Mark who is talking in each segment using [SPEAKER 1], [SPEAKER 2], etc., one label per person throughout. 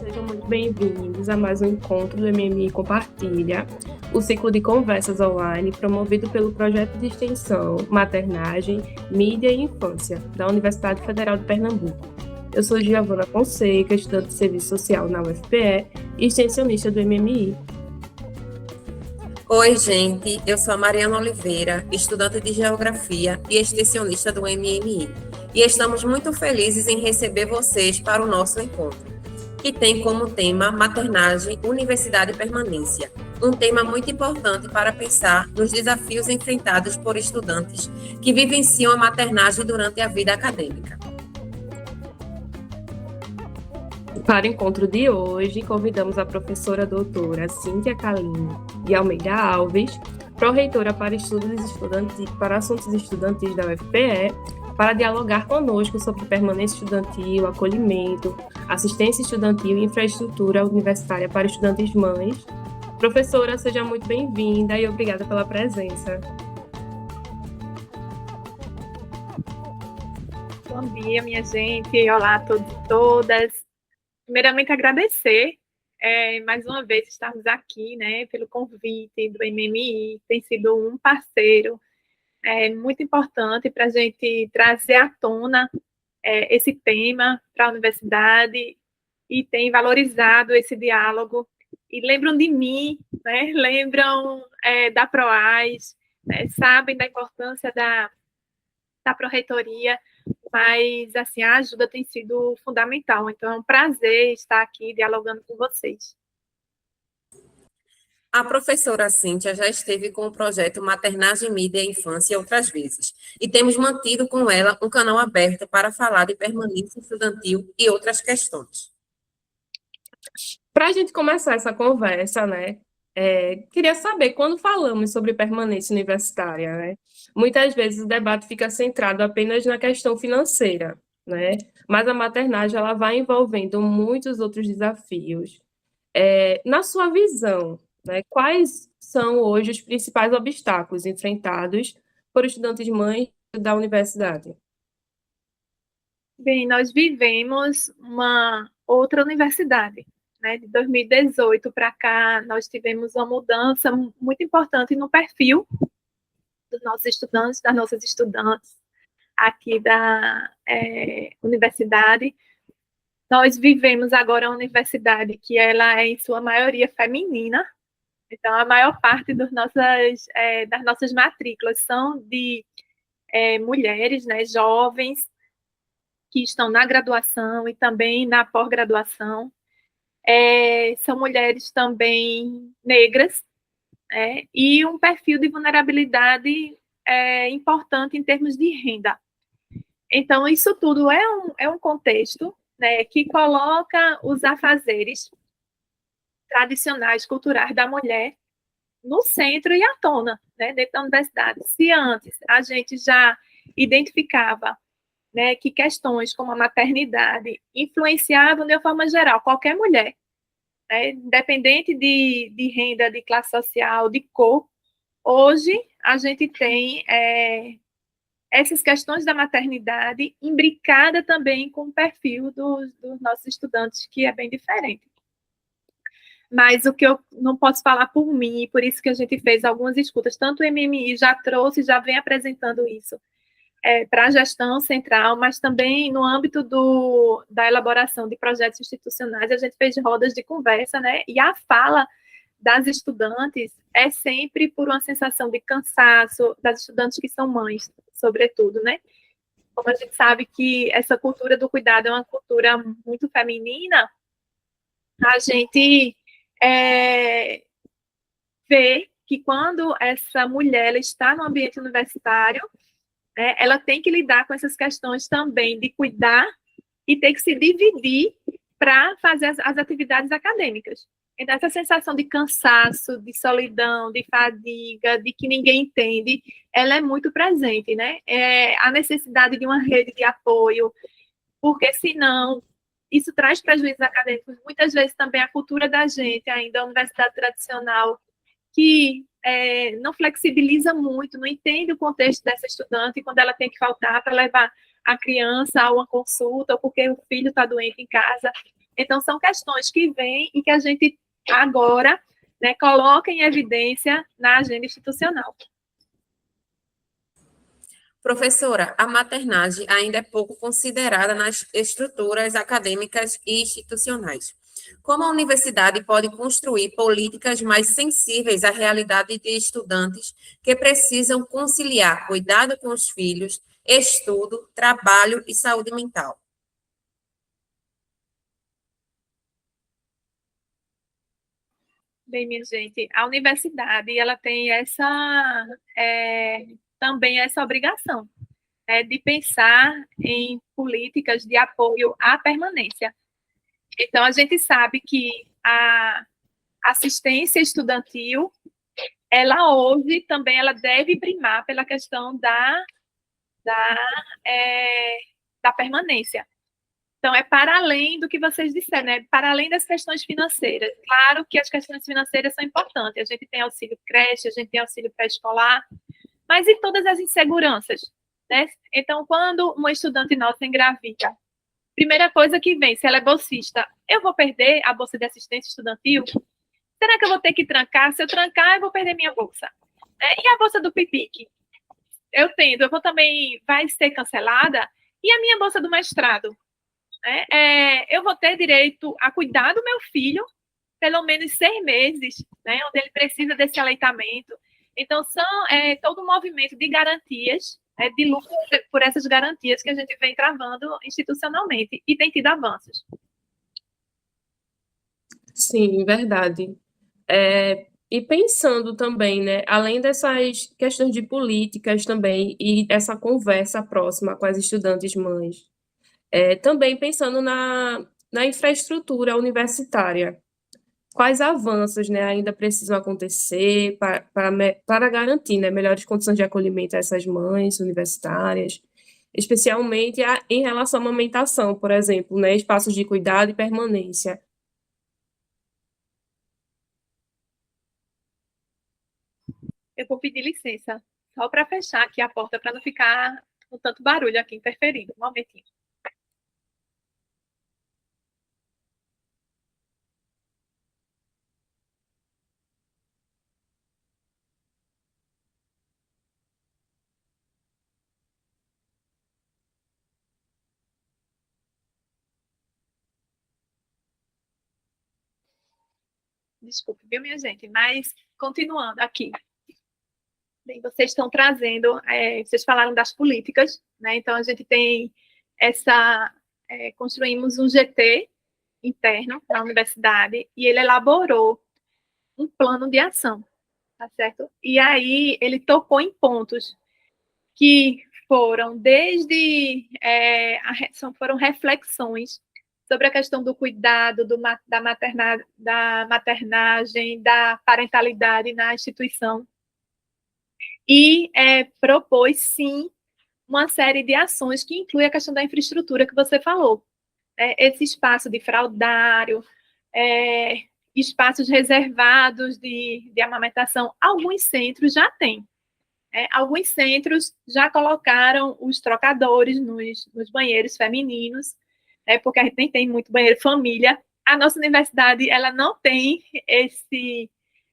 [SPEAKER 1] sejam muito bem-vindos a mais um encontro do MMI Compartilha, o ciclo de conversas online promovido pelo projeto de extensão Maternagem, Mídia e Infância, da Universidade Federal de Pernambuco. Eu sou Giovana Fonseca, estudante de Serviço Social na UFPE e extensionista do MMI.
[SPEAKER 2] Oi, gente, eu sou a Mariana Oliveira, estudante de Geografia e extensionista do MMI, e estamos muito felizes em receber vocês para o nosso encontro, que tem como tema Maternagem, Universidade e Permanência, um tema muito importante para pensar nos desafios enfrentados por estudantes que vivenciam a maternagem durante a vida acadêmica.
[SPEAKER 1] Para o encontro de hoje, convidamos a professora doutora Cíntia Caline de Almeida Alves, pró-reitora para para assuntos estudantis da UFPE, para dialogar conosco sobre permanência estudantil, acolhimento, assistência estudantil e infraestrutura universitária para estudantes mães. Professora, seja muito bem-vinda e obrigada pela presença.
[SPEAKER 3] Bom dia, minha gente. Olá a todos e todas. Primeiramente, agradecer mais uma vez estarmos aqui, né, pelo convite do MMI, tem sido um parceiro muito importante para a gente trazer à tona esse tema para a universidade e tem valorizado esse diálogo. E lembram de mim, né, lembram da PROAS, né, sabem da importância da pró-reitoria, mas assim, a ajuda tem sido fundamental. Então, é um prazer estar aqui dialogando com vocês.
[SPEAKER 2] A professora Cíntia já esteve com o projeto Maternagem, Mídia e Infância outras vezes, e temos mantido com ela um canal aberto para falar de permanência estudantil e outras questões.
[SPEAKER 1] Para a gente começar essa conversa, né, queria saber, quando falamos sobre permanência universitária, né, muitas vezes o debate fica centrado apenas na questão financeira, né, mas a maternagem ela vai envolvendo muitos outros desafios. Na sua visão, né, quais são hoje os principais obstáculos enfrentados por estudantes mães da universidade?
[SPEAKER 3] Bem, nós vivemos uma outra universidade, né? De 2018 para cá, nós tivemos uma mudança muito importante no perfil dos nossos estudantes, das nossas estudantes aqui da universidade. Nós vivemos agora uma universidade que ela é, em sua maioria, feminina. Então, a maior parte das nossas matrículas são de mulheres, né, jovens, que estão na graduação e também na pós-graduação. São mulheres também negras, e um perfil de vulnerabilidade importante em termos de renda. Então, isso tudo é um contexto, né, que coloca os afazeres tradicionais, culturais da mulher no centro e à tona, né, dentro da universidade. Se antes a gente já identificava, né, que questões como a maternidade influenciavam, de uma forma geral, qualquer mulher, né, independente de renda, de classe social, de cor, hoje a gente tem essas questões da maternidade imbricada também com o perfil dos nossos estudantes, que é bem diferente. Mas o que eu não posso falar por mim, por isso que a gente fez algumas escutas, tanto o MMI já trouxe, já vem apresentando isso para a gestão central, mas também no âmbito da elaboração de projetos institucionais, a gente fez rodas de conversa, né? E a fala das estudantes é sempre por uma sensação de cansaço, das estudantes que são mães, sobretudo, né? Como a gente sabe que essa cultura do cuidado é uma cultura muito feminina, a gente vê que quando essa mulher ela está no ambiente universitário, ela tem que lidar com essas questões também de cuidar e ter que se dividir para fazer as atividades acadêmicas. Então, essa sensação de cansaço, de solidão, de fadiga, de que ninguém entende, ela é muito presente, né? A necessidade de uma rede de apoio, porque senão isso traz prejuízos acadêmicos. Muitas vezes também a cultura da gente, ainda a universidade tradicional, que não flexibiliza muito, não entende o contexto dessa estudante quando ela tem que faltar para levar a criança a uma consulta, ou porque o filho está doente em casa. Então, são questões que vêm e que a gente agora, né, coloca em evidência na agenda institucional.
[SPEAKER 2] Professora, a maternagem ainda é pouco considerada nas estruturas acadêmicas e institucionais. Como a universidade pode construir políticas mais sensíveis à realidade de estudantes que precisam conciliar cuidado com os filhos, estudo, trabalho e saúde mental?
[SPEAKER 3] Bem, minha gente, a universidade ela tem também essa obrigação, né, de pensar em políticas de apoio à permanência. Então, a gente sabe que a assistência estudantil, ela hoje também ela deve primar pela questão da, é, da permanência. Então, é para além do que vocês disseram, né? Para além das questões financeiras. Claro que as questões financeiras são importantes. A gente tem auxílio creche, a gente tem auxílio pré-escolar, mas e todas as inseguranças, né? Então, quando uma estudante nossa engravida, primeira coisa que vem, se ela é bolsista, eu vou perder a bolsa de assistência estudantil? Será que eu vou ter que trancar? Se eu trancar, eu vou perder minha bolsa. E a bolsa do PIPIC? Eu vou também, vai ser cancelada? E a minha bolsa do mestrado? Eu vou ter direito a cuidar do meu filho pelo menos 6 meses, né, onde ele precisa desse aleitamento. Então, são todo um movimento de garantias, de luta por essas garantias que a gente vem travando institucionalmente e tem tido avanços.
[SPEAKER 1] Sim, verdade. E pensando também, né, além dessas questões de políticas também e essa conversa próxima com as estudantes mães, também pensando na infraestrutura universitária, quais avanços, né, ainda precisam acontecer para garantir, né, melhores condições de acolhimento a essas mães universitárias, especialmente em relação à amamentação, por exemplo, né, espaços de cuidado e permanência.
[SPEAKER 3] Eu vou pedir licença, só para fechar aqui a porta, para não ficar com tanto barulho aqui interferindo. Um momentinho. Desculpe, viu, minha gente? Mas, continuando aqui. Bem, vocês estão trazendo, vocês falaram das políticas, né? Então, a gente tem construímos um GT interno na universidade e ele elaborou um plano de ação, tá certo? E aí ele tocou em pontos que foram foram reflexões sobre a questão do cuidado, da maternagem, da parentalidade na instituição, e propôs, sim, uma série de ações que inclui a questão da infraestrutura que você falou. Esse espaço de fraldário, espaços reservados de amamentação, alguns centros já têm. Alguns centros já colocaram os trocadores nos banheiros femininos, porque a gente nem tem muito banheiro família. A nossa universidade, ela não tem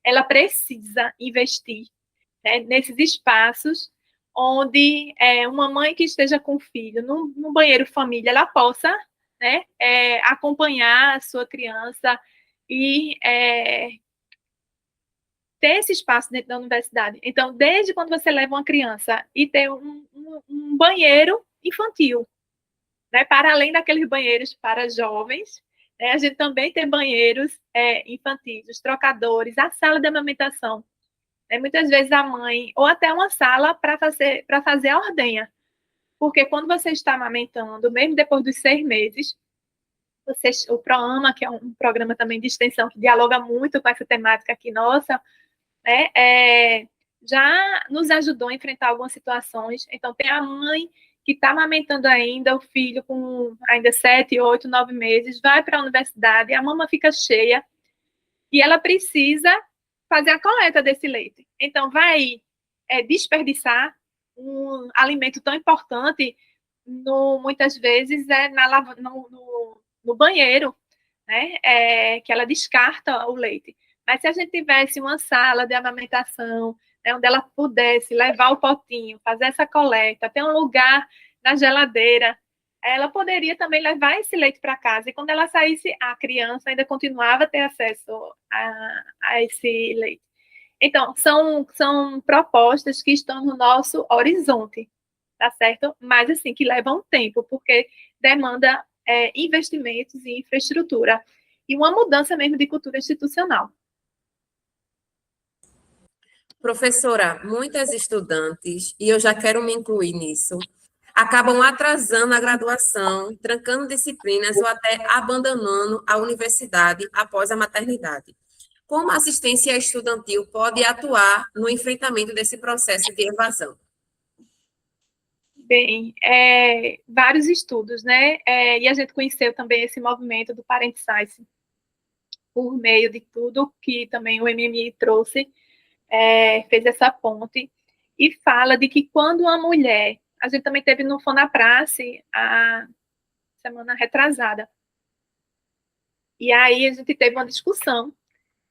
[SPEAKER 3] ela precisa investir, nesses espaços onde uma mãe que esteja com o filho num banheiro família, ela possa, né, acompanhar a sua criança e ter esse espaço dentro da universidade. Então, desde quando você leva uma criança e tem um banheiro infantil, né, para além daqueles banheiros para jovens, a gente também tem banheiros infantis, os trocadores, a sala de amamentação. Muitas vezes a mãe, ou até uma sala para fazer a ordenha. Porque quando você está amamentando, mesmo depois dos 6 meses, o PROAMA, que é um programa também de extensão que dialoga muito com essa temática aqui nossa, já nos ajudou a enfrentar algumas situações. Então, tem a mãe que está amamentando ainda, o filho com ainda 7, 8, 9 meses, vai para a universidade, a mama fica cheia, e ela precisa fazer a coleta desse leite. Então, vai desperdiçar um alimento tão importante, muitas vezes, no banheiro, né, que ela descarta o leite. Mas se a gente tivesse uma sala de amamentação, né, onde ela pudesse levar o potinho, fazer essa coleta, ter um lugar na geladeira, ela poderia também levar esse leite para casa. E quando ela saísse, a criança ainda continuava a ter acesso a esse leite. Então, são propostas que estão no nosso horizonte, tá certo? Mas, assim, que levam tempo, porque demanda investimentos em infraestrutura e uma mudança mesmo de cultura institucional.
[SPEAKER 2] Professora, muitas estudantes, e eu já quero me incluir nisso, acabam atrasando a graduação, trancando disciplinas ou até abandonando a universidade após a maternidade. Como a assistência estudantil pode atuar no enfrentamento desse processo de evasão?
[SPEAKER 3] Bem, vários estudos, né? E a gente conheceu também esse movimento do Parent Science por meio de tudo que também o MMI trouxe, fez essa ponte, e fala de que quando uma mulher, a gente também teve no Fonaprace a semana retrasada, e aí a gente teve uma discussão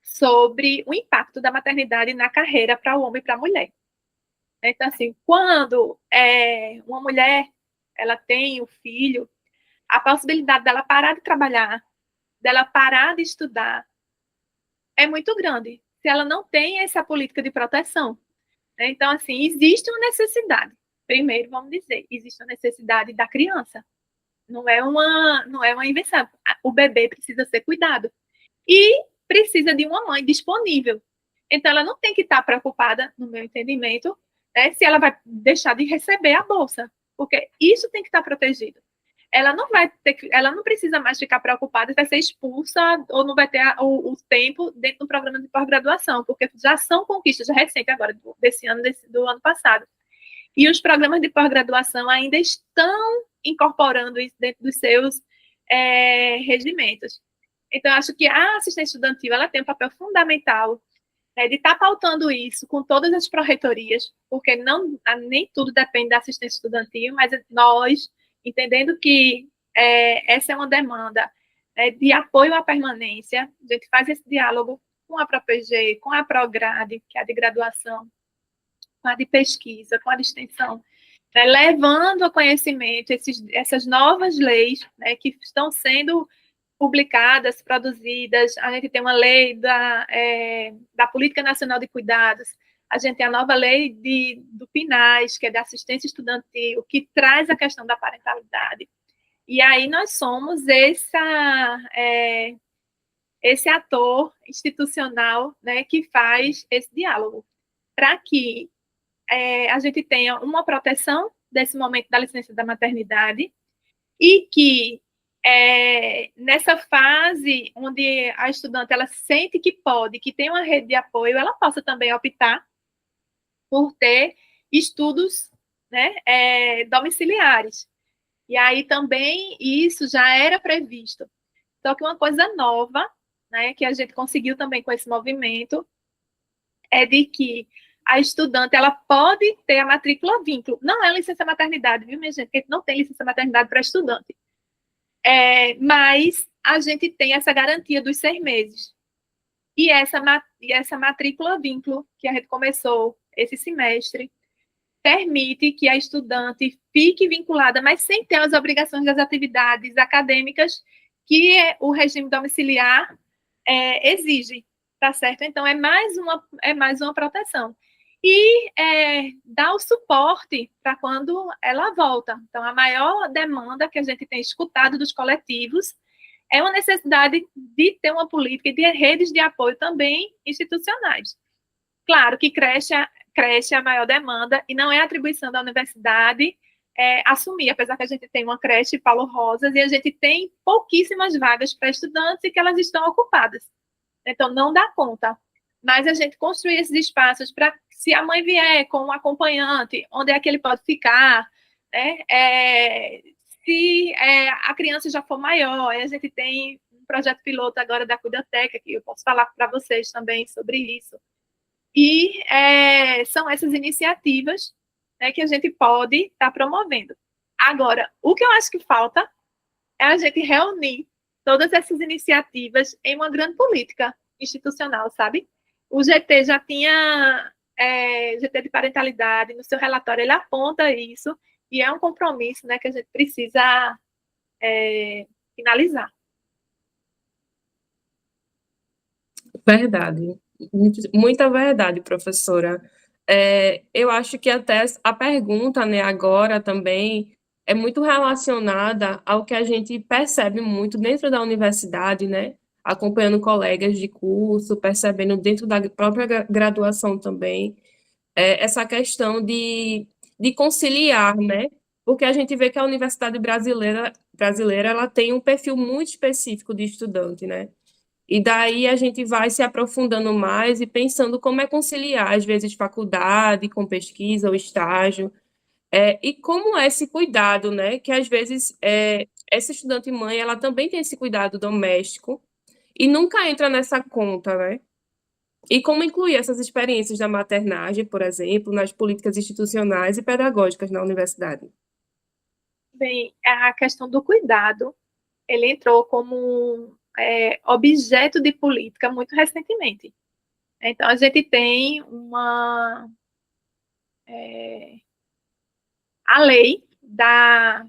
[SPEAKER 3] sobre o impacto da maternidade na carreira para o homem e para a mulher. Então, assim, quando uma mulher ela tem o filho, a possibilidade dela parar de trabalhar, dela parar de estudar, é muito grande, se ela não tem essa política de proteção. Então, assim, existe uma necessidade. Primeiro, vamos dizer, existe uma necessidade da criança. Não é uma invenção. O bebê precisa ser cuidado. E precisa de uma mãe disponível. Então, ela não tem que estar preocupada, no meu entendimento, né, se ela vai deixar de receber a bolsa. Porque isso tem que estar protegido. Ela não precisa mais ficar preocupada se vai ser expulsa ou não vai ter o tempo dentro do programa de pós-graduação, porque já são conquistas recentes agora, desse ano, do ano passado. E os programas de pós-graduação ainda estão incorporando isso dentro dos seus regimentos. Então, acho que a assistência estudantil ela tem um papel fundamental, né, de estar pautando isso com todas as pró-reitorias, porque nem tudo depende da assistência estudantil, mas nós, entendendo que essa é uma demanda de apoio à permanência, a gente faz esse diálogo com a ProPG, com a Prograde, que é a de graduação, com a de pesquisa, com a de extensão, né, levando a conhecimento essas novas leis, né, que estão sendo publicadas, produzidas. A gente tem uma lei da Política Nacional de Cuidados, a gente tem a nova lei do PNAES, que é da assistência estudantil, que traz a questão da parentalidade. E aí nós somos esse ator institucional, né, que faz esse diálogo, para que a gente tenha uma proteção desse momento da licença da maternidade e que nessa fase onde a estudante ela sente que pode, que tem uma rede de apoio, ela possa também optar por ter estudos, né, domiciliares. E aí também isso já era previsto. Só que uma coisa nova, né, que a gente conseguiu também com esse movimento, é de que a estudante ela pode ter a matrícula vínculo. Não é licença maternidade, viu, minha gente? Porque não tem licença maternidade para estudante. Mas a gente tem essa garantia dos 6 meses. E essa matrícula vínculo, que a gente começou esse semestre, permite que a estudante fique vinculada, mas sem ter as obrigações das atividades acadêmicas que o regime domiciliar exige, tá certo? Então, é mais uma proteção. E dá o suporte para quando ela volta. Então, a maior demanda que a gente tem escutado dos coletivos é uma necessidade de ter uma política e de redes de apoio também institucionais. Claro que creche é a maior demanda e não é atribuição da universidade assumir, apesar que a gente tem uma creche Paulo Rosas e a gente tem pouquíssimas vagas para estudantes e que elas estão ocupadas. Então, não dá conta. Mas a gente construir esses espaços para, se a mãe vier com um acompanhante, onde é que ele pode ficar, né? Se a criança já for maior, a gente tem um projeto piloto agora da Cuidateca, que eu posso falar para vocês também sobre isso. E são essas iniciativas, né, que a gente pode estar promovendo. Agora, o que eu acho que falta é a gente reunir todas essas iniciativas em uma grande política institucional, sabe? O GT já tinha GT de parentalidade, no seu relatório ele aponta isso, e é um compromisso, né, que a gente precisa finalizar.
[SPEAKER 1] Verdade, muita verdade, professora. Eu acho que até a pergunta, né, agora também é muito relacionada ao que a gente percebe muito dentro da universidade, né, acompanhando colegas de curso, percebendo dentro da própria graduação também, essa questão de conciliar, né, porque a gente vê que a universidade brasileira ela tem um perfil muito específico de estudante, né? E daí a gente vai se aprofundando mais e pensando como é conciliar, às vezes, faculdade com pesquisa ou estágio, e como é esse cuidado, né? Que às vezes essa estudante mãe, ela também tem esse cuidado doméstico e nunca entra nessa conta, né? E como incluir essas experiências da maternagem, por exemplo, nas políticas institucionais e pedagógicas na universidade.
[SPEAKER 3] Bem, a questão do cuidado, ele entrou como objeto de política muito recentemente. Então, a gente tem a lei da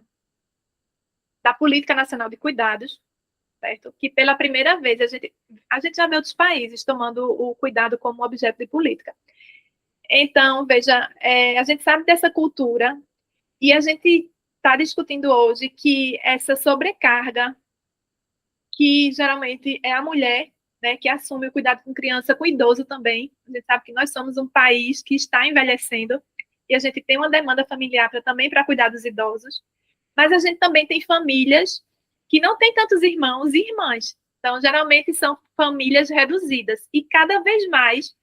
[SPEAKER 3] Política Nacional de Cuidados, certo? Que pela primeira vez a gente já vê outros países tomando o cuidado como objeto de política. Então, veja, a gente sabe dessa cultura e a gente está discutindo hoje que essa sobrecarga, que geralmente é a mulher, né, que assume o cuidado com criança, com idoso também. A gente sabe que nós somos um país que está envelhecendo e a gente tem uma demanda familiar também para cuidar dos idosos, mas a gente também tem famílias que não têm tantos irmãos e irmãs. Então, geralmente são famílias reduzidas e cada vez mais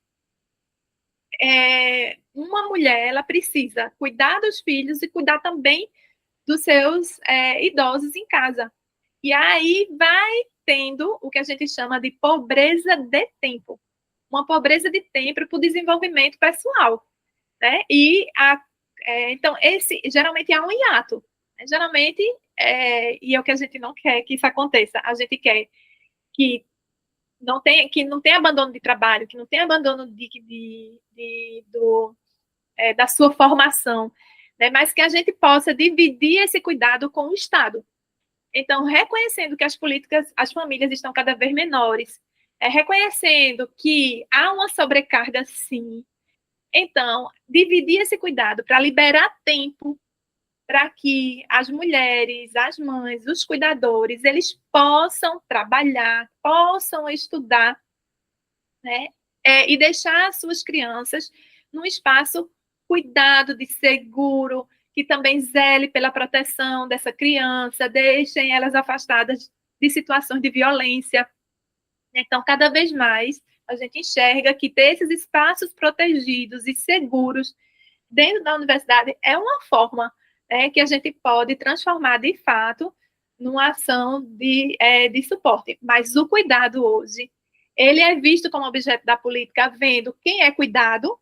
[SPEAKER 3] uma mulher ela precisa cuidar dos filhos e cuidar também dos seus idosos em casa. E aí vai tendo o que a gente chama de pobreza de tempo. Uma pobreza de tempo para o desenvolvimento pessoal. Né? Então, esse geralmente há um hiato. Geralmente, e é o que a gente não quer que isso aconteça. A gente quer que não tenha abandono de trabalho, que não tenha abandono da sua formação, né? Mas que a gente possa dividir esse cuidado com o Estado. Então, reconhecendo que as famílias estão cada vez menores, reconhecendo que há uma sobrecarga, sim. Então, dividir esse cuidado para liberar tempo para que as mulheres, as mães, os cuidadores, eles possam trabalhar, possam estudar, né? E deixar as suas crianças num espaço cuidado, de seguro, que também zele pela proteção dessa criança, deixem elas afastadas de situações de violência. Então, cada vez mais, a gente enxerga que ter esses espaços protegidos e seguros dentro da universidade é uma forma que a gente pode transformar, de fato, numa ação de suporte. Mas o cuidado hoje, ele é visto como objeto da política, vendo quem é cuidado,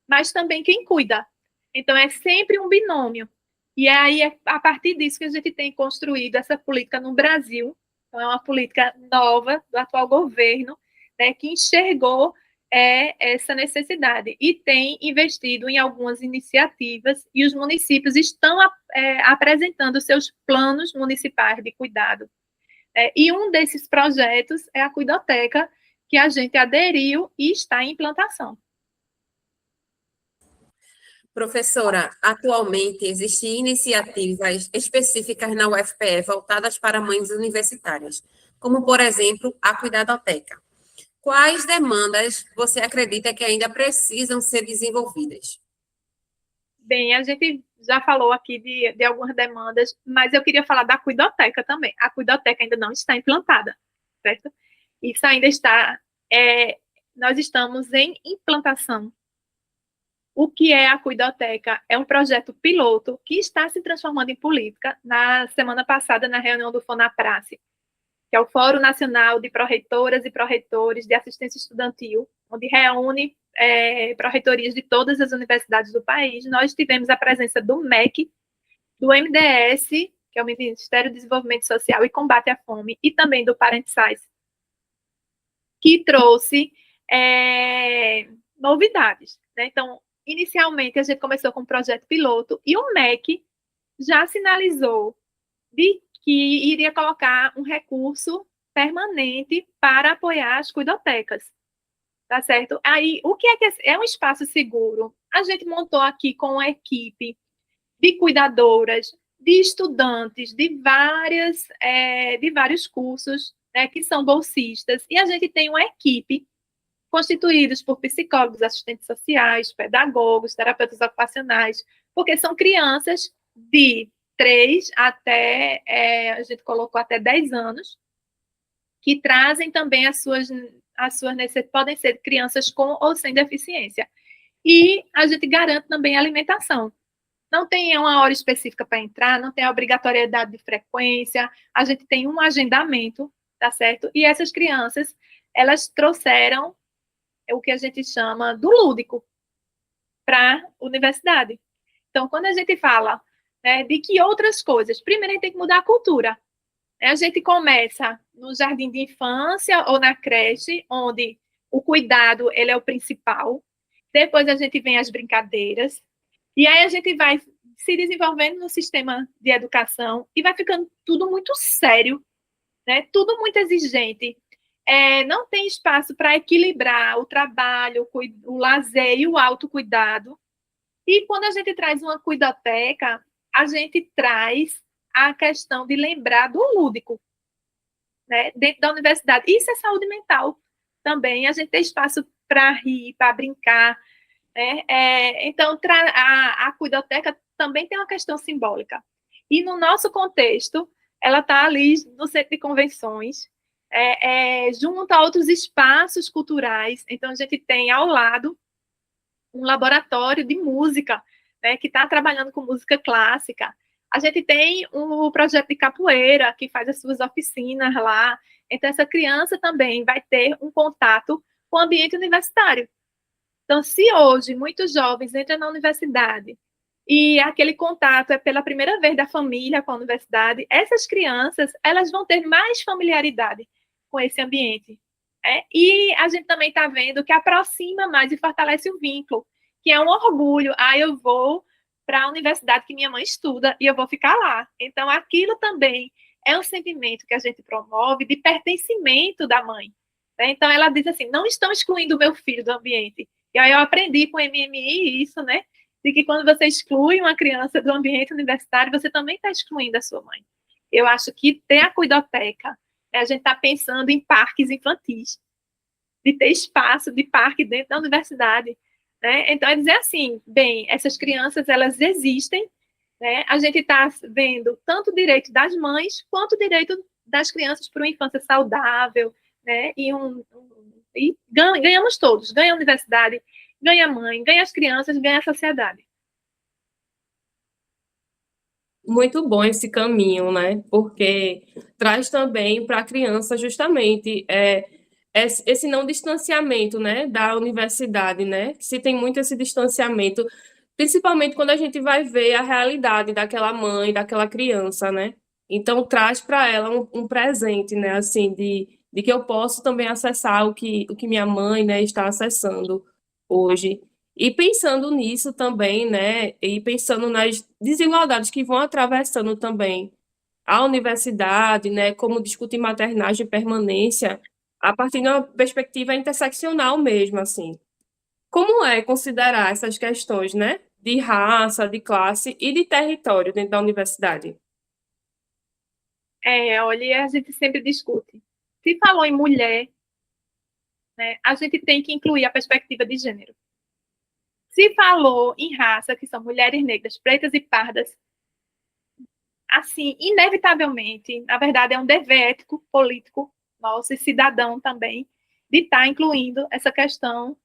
[SPEAKER 3] mas também quem cuida. Então, é sempre um binômio. E aí, é a partir disso que a gente tem construído essa política no Brasil. Então, é uma política nova do atual governo, né, que enxergou essa necessidade e tem investido em algumas iniciativas e os municípios estão apresentando seus planos municipais de cuidado. E um desses projetos é a Cuidoteca, que a gente aderiu e está em implantação.
[SPEAKER 2] Professora, atualmente existem iniciativas específicas na UFPE voltadas para mães universitárias, como, por exemplo, a Cuidadoteca. Quais demandas você acredita que ainda precisam ser desenvolvidas?
[SPEAKER 3] Bem, a gente já falou aqui de algumas demandas, mas eu queria falar da Cuidoteca também. A Cuidoteca ainda não está implantada, certo? Isso ainda está... nós estamos em implantação. O que é a Cuidoteca? É um projeto piloto que está se transformando em política. Na semana passada, na reunião do FONAPRACE, que é o Fórum Nacional de Pró-Reitoras e Pró-Reitores de Assistência Estudantil, onde reúne pró-reitorias de todas as universidades do país. Nós tivemos a presença do MEC, do MDS que é o Ministério do Desenvolvimento Social e Combate à Fome, e também do Parent Size, que trouxe novidades, né? Então, inicialmente, a gente começou com um projeto piloto, e o MEC já sinalizou de que iria colocar um recurso permanente para apoiar as cuidotecas, tá certo? Aí, o que é um espaço seguro? A gente montou aqui com uma equipe de cuidadoras, de estudantes de vários cursos, né, que são bolsistas, e a gente tem uma equipe constituídos por psicólogos, assistentes sociais, pedagogos, terapeutas ocupacionais, porque são crianças de 3 até, a gente colocou até 10 anos, que trazem também as suas necessidades, podem ser crianças com ou sem deficiência. E a gente garante também a alimentação. Não tem uma hora específica para entrar, não tem a obrigatoriedade de frequência, a gente tem um agendamento, tá certo? E essas crianças, elas trouxeram o que a gente chama do lúdico para a universidade. Então, quando a gente fala, né, de que outras coisas, primeiro a gente tem que mudar a cultura. A gente começa no jardim de infância ou na creche, onde o cuidado ele é o principal. Depois a gente vem as brincadeiras. E aí a gente vai se desenvolvendo no sistema de educação e vai ficando tudo muito sério, né? Tudo muito exigente. Não tem espaço para equilibrar o trabalho, o lazer e o autocuidado. E quando a gente traz uma cuidoteca, a gente traz a questão de lembrar do lúdico, né, dentro da universidade. Isso é saúde mental também. A gente tem espaço para rir, para brincar, né? Então, a cuidoteca também tem uma questão simbólica. E no nosso contexto, ela está ali no centro de convenções, junto a outros espaços culturais. Então, a gente tem ao lado um laboratório de música, né, que está trabalhando com música clássica. A gente tem um projeto de capoeira, que faz as suas oficinas lá. Então, essa criança também vai ter um contato com o ambiente universitário. Então, se hoje muitos jovens entram na universidade e aquele contato é pela primeira vez da família com a universidade, essas crianças, elas vão ter mais familiaridade com esse ambiente. E a gente também está vendo que aproxima mais e fortalece o vínculo, que é um orgulho. Eu vou para a universidade que minha mãe estuda e eu vou ficar lá. Então, aquilo também é um sentimento que a gente promove de pertencimento da mãe. Né? Então, ela diz assim, não estão excluindo o meu filho do ambiente. E aí eu aprendi com o MMI isso, né? De que quando você exclui uma criança do ambiente universitário, você também está excluindo a sua mãe. Eu acho que ter a cuidoteca, a gente está pensando em parques infantis, de ter espaço de parque dentro da universidade. Né? Então, é dizer assim, bem, essas crianças, elas existem, né? A gente está vendo tanto o direito das mães, quanto o direito das crianças para uma infância saudável, né? E ganhamos todos, ganha a universidade, ganha a mãe, ganha as crianças, ganha a sociedade.
[SPEAKER 1] Muito bom esse caminho, né? Porque traz também para a criança justamente esse não distanciamento, né, da universidade, né? Se tem muito esse distanciamento, principalmente quando a gente vai ver a realidade daquela mãe, daquela criança, né? Então traz para ela um presente, né, assim, de que eu posso também acessar o que minha mãe, né, está acessando hoje. E pensando nisso também, né, e pensando nas desigualdades que vão atravessando também a universidade, né, como discutir maternagem e permanência, a partir de uma perspectiva interseccional mesmo, assim. Como é considerar essas questões, né, de raça, de classe e de território dentro da universidade?
[SPEAKER 3] Olha, a gente sempre discute. Se falou em mulher, né, a gente tem que incluir a perspectiva de gênero. Se falou em raça, que são mulheres negras, pretas e pardas, assim, inevitavelmente, na verdade, é um dever ético, político, nosso, e cidadão também, de estar incluindo essa questão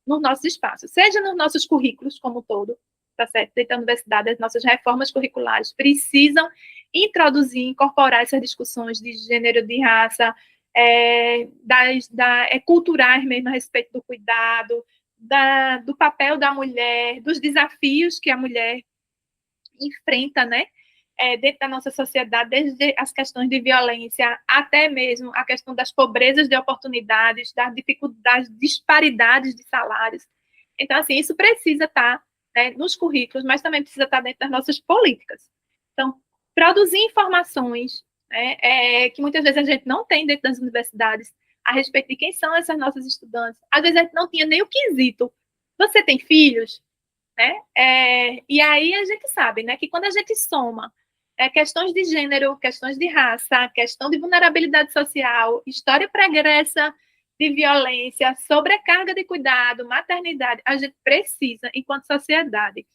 [SPEAKER 3] nos nossos espaços, seja nos nossos currículos como um todo, tá certo? Dentro da universidade, as nossas reformas curriculares precisam introduzir, incorporar essas discussões de gênero, de raça, culturais mesmo a respeito do cuidado, do papel da mulher, dos desafios que a mulher enfrenta, né? dentro da nossa sociedade, desde as questões de violência até mesmo a questão das pobrezas de oportunidades, das dificuldades, das disparidades de salários. Então, assim, isso precisa estar, né, nos currículos, mas também precisa estar dentro das nossas políticas. Então, produzir informações, né, que muitas vezes a gente não tem dentro das universidades a respeito de quem são essas nossas estudantes. Às vezes a gente não tinha nem o quesito. Você tem filhos? Né? E aí a gente sabe, né, que quando a gente soma questões de gênero, questões de raça, questão de vulnerabilidade social, história pregressa de violência, sobrecarga de cuidado, maternidade, a gente precisa, enquanto sociedade,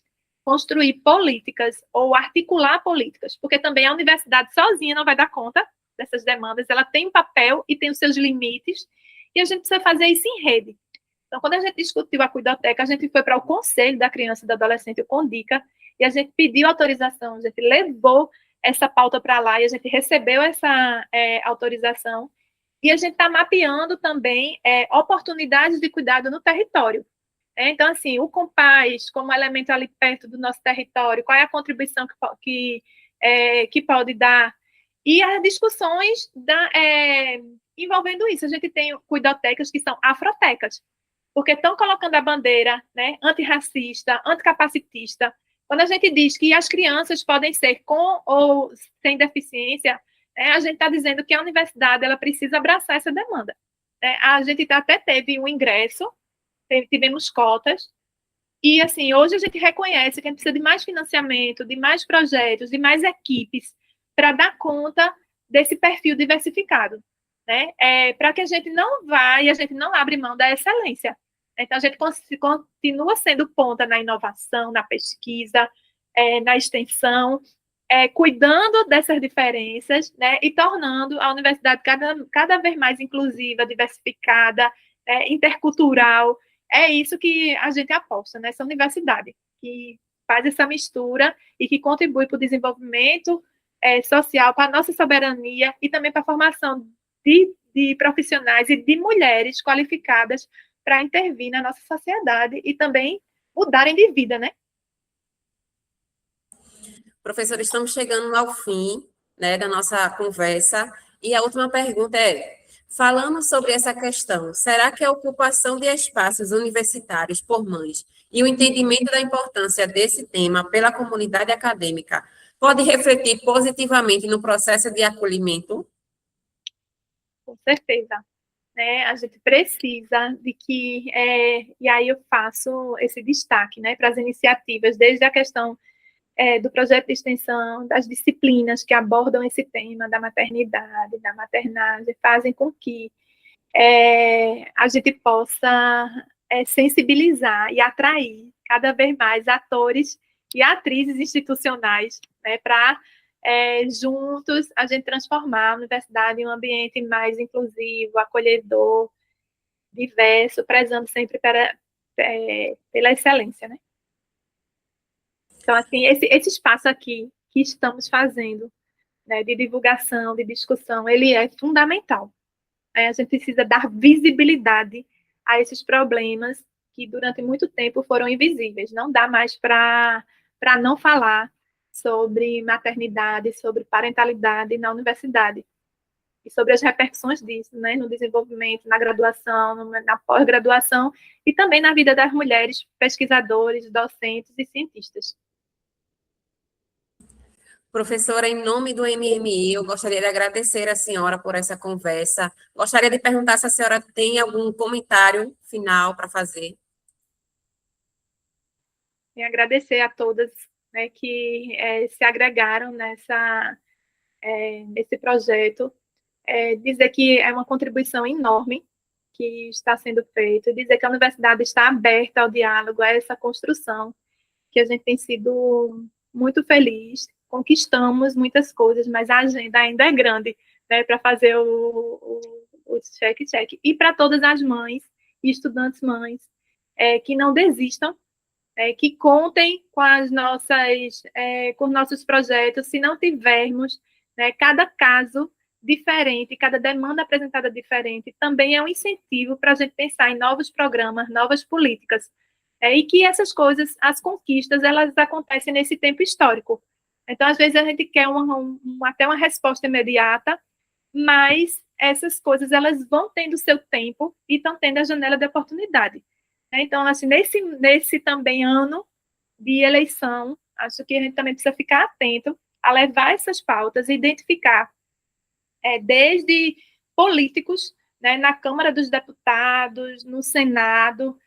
[SPEAKER 3] construir políticas ou articular políticas, porque também a universidade sozinha não vai dar conta dessas demandas, ela tem um papel e tem os seus limites, e a gente precisa fazer isso em rede. Então, quando a gente discutiu a Cuidoteca, a gente foi para o Conselho da Criança e do Adolescente, o CONDICA, e a gente pediu autorização, a gente levou essa pauta para lá e a gente recebeu essa autorização, e a gente está mapeando também oportunidades de cuidado no território. Então, assim, o Compaz, como elemento ali perto do nosso território, qual é a contribuição que pode dar? E as discussões envolvendo isso. A gente tem cuidotecas que são afrotecas, porque estão colocando a bandeira, né, antirracista, anticapacitista. Quando a gente diz que as crianças podem ser com ou sem deficiência, a gente está dizendo que a universidade ela precisa abraçar essa demanda. A gente até teve um ingresso, tivemos cotas, e assim, hoje a gente reconhece que a gente precisa de mais financiamento, de mais projetos, de mais equipes, para dar conta desse perfil diversificado, né? Para que a gente não vá e a gente não abre mão da excelência. Então, a gente continua sendo ponta na inovação, na pesquisa, na extensão, cuidando dessas diferenças, né, e tornando a universidade cada vez mais inclusiva, diversificada, intercultural. É isso que a gente aposta nessa universidade, que faz essa mistura e que contribui para o desenvolvimento social, para a nossa soberania e também para a formação de profissionais e de mulheres qualificadas para intervir na nossa sociedade e também mudarem de vida, né?
[SPEAKER 2] Professora, estamos chegando ao fim, né, da nossa conversa, e a última pergunta falando sobre essa questão, será que a ocupação de espaços universitários por mães e o entendimento da importância desse tema pela comunidade acadêmica pode refletir positivamente no processo de acolhimento?
[SPEAKER 3] Com certeza. A gente precisa de que, e aí eu faço esse destaque, né, para as iniciativas, desde a questão do projeto de extensão, das disciplinas que abordam esse tema da maternidade, da maternagem, fazem com que a gente possa sensibilizar e atrair cada vez mais atores e atrizes institucionais, né, para juntos a gente transformar a universidade em um ambiente mais inclusivo, acolhedor, diverso, prezando sempre pela excelência, né? Então, assim, esse espaço aqui que estamos fazendo, né, de divulgação, de discussão, ele é fundamental. A gente precisa dar visibilidade a esses problemas que durante muito tempo foram invisíveis. Não dá mais para não falar sobre maternidade, sobre parentalidade na universidade e sobre as repercussões disso, né, no desenvolvimento, na graduação, na pós-graduação e também na vida das mulheres pesquisadores, docentes e cientistas.
[SPEAKER 2] Professora, em nome do MMI, eu gostaria de agradecer a senhora por essa conversa. Gostaria de perguntar se a senhora tem algum comentário final para fazer.
[SPEAKER 3] E agradecer a todas, né, que se agregaram nesse projeto. Dizer que é uma contribuição enorme que está sendo feita, dizer que a universidade está aberta ao diálogo, a essa construção, que a gente tem sido muito feliz, conquistamos muitas coisas, mas a agenda ainda é grande, né, para fazer o check-check. E para todas as mães e estudantes mães, que não desistam, que contem com com os nossos projetos, se não tivermos, né, cada caso diferente, cada demanda apresentada diferente, também é um incentivo para a gente pensar em novos programas, novas políticas, e que essas coisas, as conquistas, elas acontecem nesse tempo histórico, Então, às vezes, a gente quer até uma resposta imediata, mas essas coisas elas vão tendo seu tempo e estão tendo a janela de oportunidade. Então, assim, nesse também ano de eleição, acho que a gente também precisa ficar atento a levar essas pautas e identificar desde políticos, né, na Câmara dos Deputados, no Senado,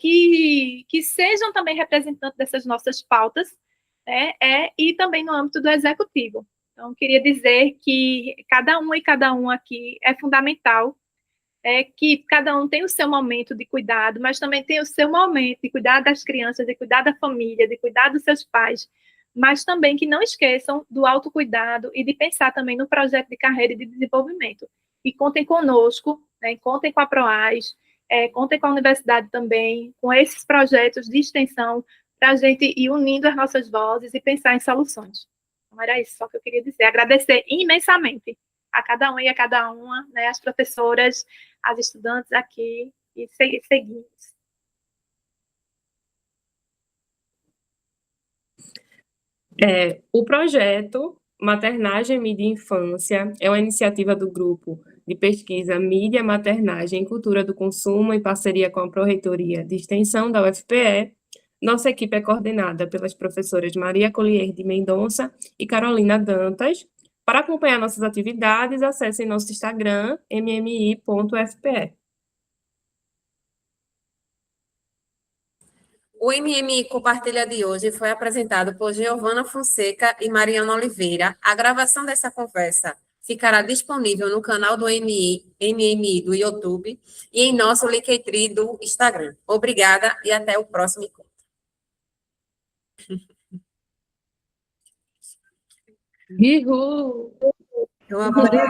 [SPEAKER 3] que sejam também representantes dessas nossas pautas, né, e também no âmbito do Executivo. Então, queria dizer que cada um e cada um aqui é fundamental, que cada um tem o seu momento de cuidado, mas também tem o seu momento de cuidar das crianças, de cuidar da família, de cuidar dos seus pais, mas também que não esqueçam do autocuidado e de pensar também no projeto de carreira e de desenvolvimento. E contem conosco, né, contem com a PROAS, contem com a universidade também, com esses projetos de extensão, para a gente ir unindo as nossas vozes e pensar em soluções. Então, era isso só que eu queria dizer. Agradecer imensamente a cada um e a cada uma, né, as professoras, as estudantes aqui, e seguimos.
[SPEAKER 1] O projeto Maternagem, Mídia e Infância é uma iniciativa do grupo de pesquisa Mídia, Maternagem e Cultura do Consumo, em parceria com a Pró-Reitoria de Extensão da UFPE. Nossa equipe é coordenada pelas professoras Maria Collier de Mendonça e Carolina Dantas. Para acompanhar nossas atividades, acessem nosso Instagram, mmi.fpe.
[SPEAKER 2] O MMI Compartilha de hoje foi apresentado por Giovana Fonseca e Mariana Oliveira. A gravação dessa conversa ficará disponível no canal do MMI do YouTube e em nosso Linktree do Instagram. Obrigada e até o próximo encontro.
[SPEAKER 1] Uhul!
[SPEAKER 2] Eu adorei.